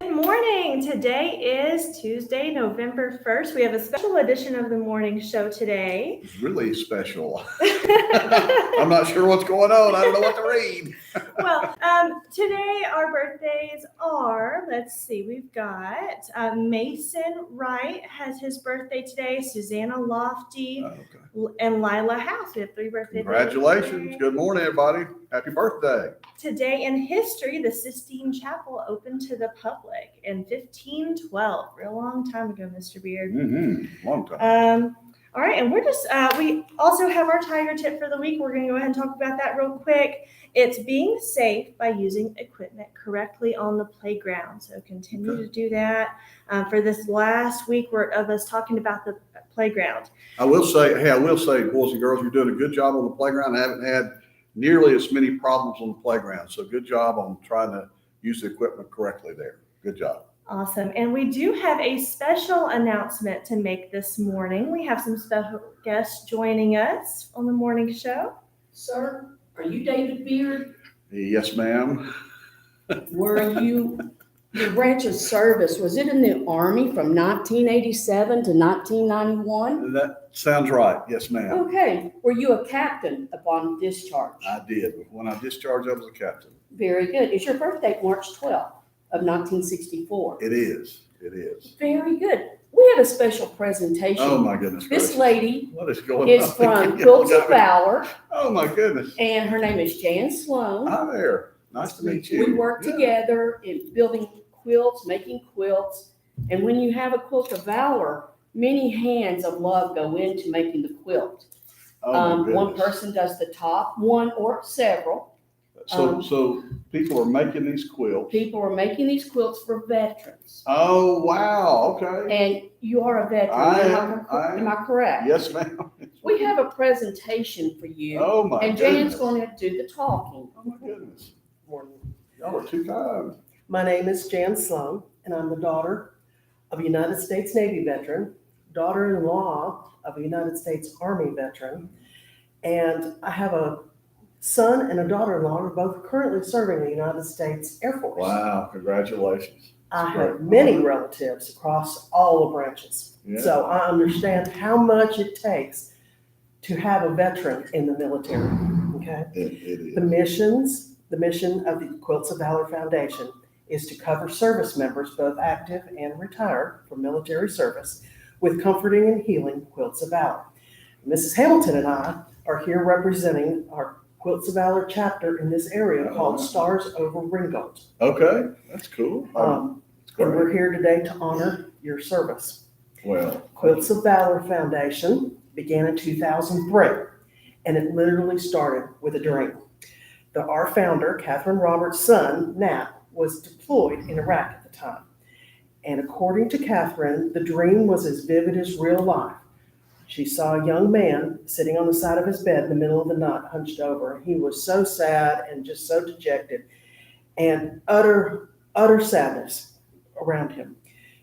Good morning. Today is Tuesday, November 1st. We have a special edition of the morning show today. It's really special. I'm not sure what's going on. I don't know what to read. Today our birthdays are, let's see, we've got Mason Wright has his birthday today, Susanna Lofty, and Lila House. We have 3 birthdays. Congratulations. Good morning, everybody. Happy birthday. Today in history, the Sistine Chapel opened to the public in 1512. Real long time ago, Mr. Beard. Long time. All right, and we're just, we also have our tiger tip for the week. We're going to go ahead and talk about that real quick. It's being safe by using equipment correctly on the playground. So continue to do that. For this last week of us talking about the playground. I will say, boys and girls, you're doing a good job on the playground. I haven't had nearly as many problems on the playground. So good job on trying to use the equipment correctly there. Good job. Awesome. And we do have a special announcement to make this morning. We have some special guests joining us on the morning show. Sir, are you David Beard? Yes, ma'am. Were you, your branch of service, was it in the Army from 1987 to 1991? That sounds right. Yes, ma'am. Okay. Were you a captain upon discharge? I did. When I discharged, I was a captain. Very good. Is your birthday March 12th of 1964? It is. It is. Very good. We have a special presentation. Oh, my goodness. This lady what is going is on? from Quilts of Valor. Oh, my goodness. And her name is Jan Sloan. Hi there. Nice to meet you. We work together in building quilts, making quilts. And when you have a Quilt of Valor, many hands of love go into making the quilt. Oh, my One goodness. person does the top, one or several. So people are making these quilts. People are making these quilts for veterans. Oh, wow. Okay. And you are a veteran. Am I correct? Yes, ma'am. We have a presentation for you. Oh, my and goodness. Jan's going to do the talking. Oh, my goodness. Y'all are too kind. My name is Jan Sloan, and I'm the daughter of a United States Navy veteran, daughter-in-law of a United States Army veteran, and I have a son and a daughter-in-law who are both currently serving the United States Air Force. Wow. Congratulations. I have many relatives across all the branches, so I understand how much it takes to have a veteran in the military, okay? It is. The mission of the Quilts of Valor Foundation is to cover service members, both active and retired from military service, with comforting and healing quilts of valor. Mrs. Hamilton and I are here representing our Quilts of Valor chapter in this area called Stars Over Ringgold. Okay. That's cool. And we're here today to honor your service. Well, Quilts of Valor Foundation began in 2003, and it literally started with a dream. Our founder, Catherine Roberts' son, Nat, was deployed in Iraq at the time. And according to Catherine, the dream was as vivid as real life. She saw a young man sitting on the side of his bed in the middle of the night, hunched over. He was so sad and just so dejected, and utter sadness around him.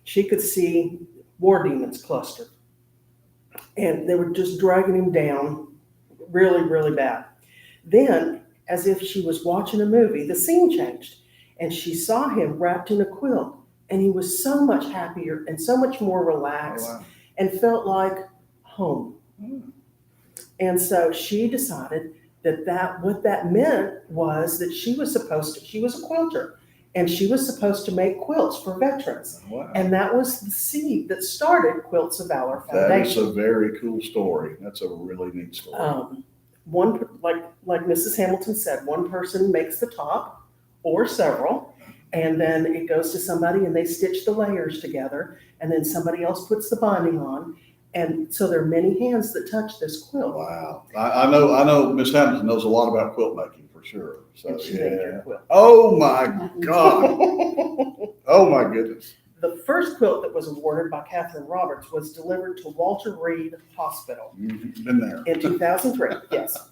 She could see war demons clustered, and they were just dragging him down really, really bad. Then, as if she was watching a movie, the scene changed, and she saw him wrapped in a quilt, and he was so much happier and so much more relaxed and felt like home. And so she decided that what that meant was that she was a quilter, and she was supposed to make quilts for veterans. wow. And that was the seed that started Quilts of Valor Foundation. That is a very cool story. That's a really neat story. Like Mrs. Hamilton said, one person makes the top or several, and then it goes to somebody and they stitch the layers together, and then somebody else puts the binding on. And so there are many hands that touch this quilt. Wow. I know Miss Hamilton knows a lot about quilt making for sure. So And she made your quilt. Oh my God. Oh my goodness. The first quilt that was awarded by Catherine Roberts was delivered to Walter Reed Hospital Been there. in 2003, yes.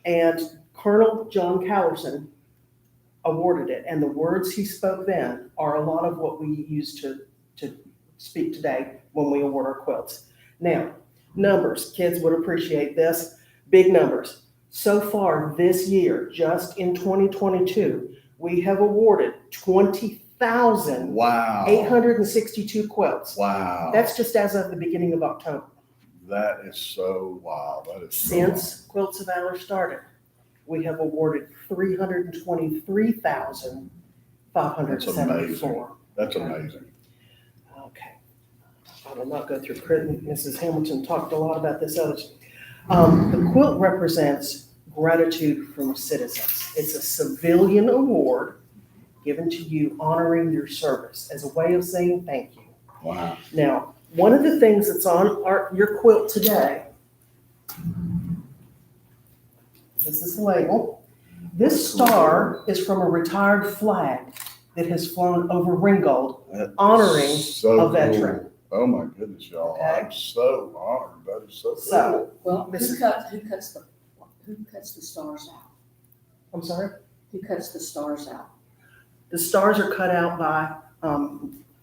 And Colonel John Callerson awarded it, and the words he spoke then are a lot of what we use to speak today when we award our quilts. Now, numbers, kids would appreciate this, big numbers. So far this year, just in 2022, we have awarded 20,000 Wow. 862 quilts. Wow. That's just as of the beginning of October. That is so wow. That is so Since Quilts of Valor started, we have awarded 323,574. That's amazing. Okay. I will not go through print. Mrs. Hamilton talked a lot about this other. The quilt represents gratitude from citizens. It's a civilian award given to you honoring your service as a way of saying thank you. Wow. Now, one of the things that's on your quilt today, this is the label. This star is from a retired flag that has flown over Ringgold, honoring a veteran. Cool. Oh my goodness, y'all. Okay. I'm so honored. That is so cool. So, Well, who Mrs. cuts the stars out? I'm sorry? Who cuts the stars out? The stars are cut out by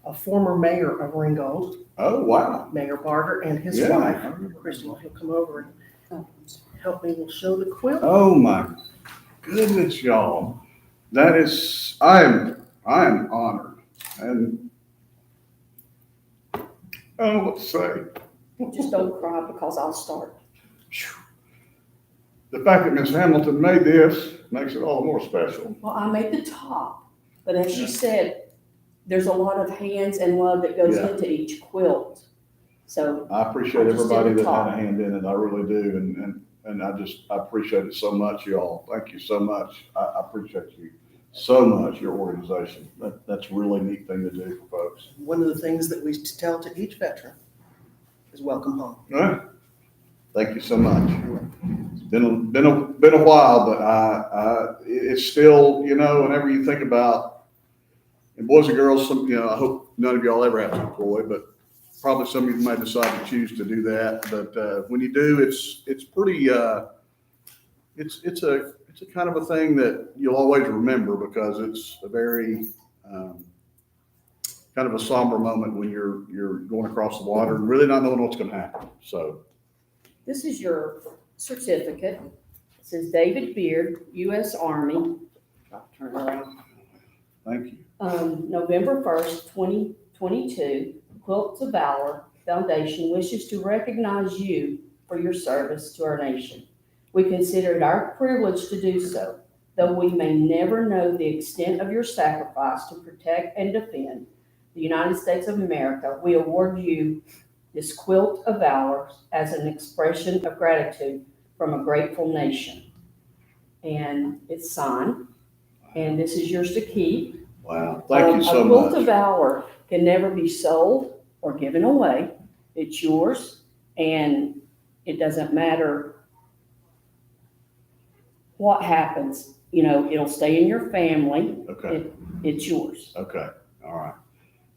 a former mayor of Ringgold, Oh, wow. Mayor Barger, and his Yeah. wife, Christy. He'll come over and Oh, I'm sorry. help me. We'll show the quilt. Oh my goodness, y'all. That is, I am honored. And I don't know what to say. Just don't cry because I'll start. The fact that Ms. Hamilton made this makes it all the more special. Well, I made the top, but as you said, there's a lot of hands and love that goes Yeah. into each quilt. So I appreciate I just did everybody the that had a top. hand in it. I really do. And I appreciate it so much, y'all. Thank you so much. I appreciate you so much, your organization. That's a really neat thing to do for folks. One of the things that we tell to each veteran is welcome home. All right. Thank you so much. It's been a while, but it's still, whenever you think about, and boys and girls, I hope none of y'all ever have to employ, but probably some of you might decide to choose to do that. But when you do, it's pretty, it's a kind of a thing that you'll always remember because it's a very kind of a somber moment when you're going across the water and really not knowing what's going to happen. So. this is your certificate. It says David Beard, U.S. Army. I'll turn it around. Thank you. November 1st, 2022, Quilts of Valor Foundation wishes to recognize you for your service to our nation. We consider it our privilege to do so, though we may never know the extent of your sacrifice to protect and defend the United States of America. We award you this Quilt of Valor as an expression of gratitude from a grateful nation. And it's signed, and this is yours to keep. Wow. Thank you so A Quilt of much. Valor can never be sold or given away. It's yours, and it doesn't matter what happens. It'll stay in your family. Okay. It's yours. Okay. All right.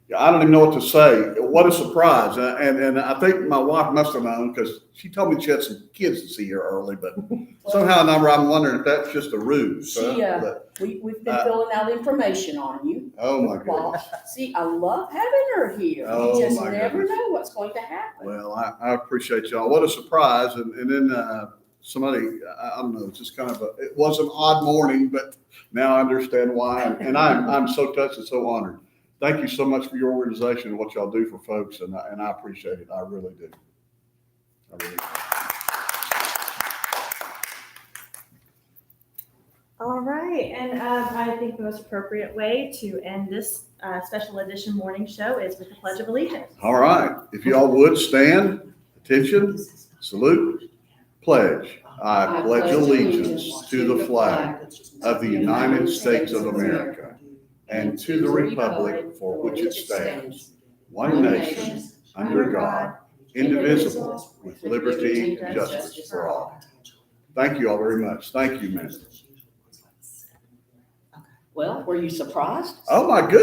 Yeah, I don't even know what to say. What a surprise. And I think my wife must have known because she told me she had some kids to see here early, but somehow I'm wondering if that's just a ruse. We've been filling out information on you. Oh my goodness. See, I love having her here. Oh, You just my never goodness. know what's going to happen. Well, I appreciate y'all. What a surprise. And then somebody, I don't know, it's just kind of it was an odd morning, but now I understand why. And I'm so touched and so honored. Thank you so much for your organization and what y'all do for folks. And I appreciate it. I really do. I really do. All right, and I think the most appropriate way to end this special edition morning show is with the Pledge of Allegiance. All right. If y'all would stand, attention, salute, pledge. I pledge allegiance to the flag of the United States of America and to the republic for which it stands, one nation, under God, indivisible, with liberty and justice for all. Thank you all very much. Thank you, man. Well, were you surprised? Oh, my goodness.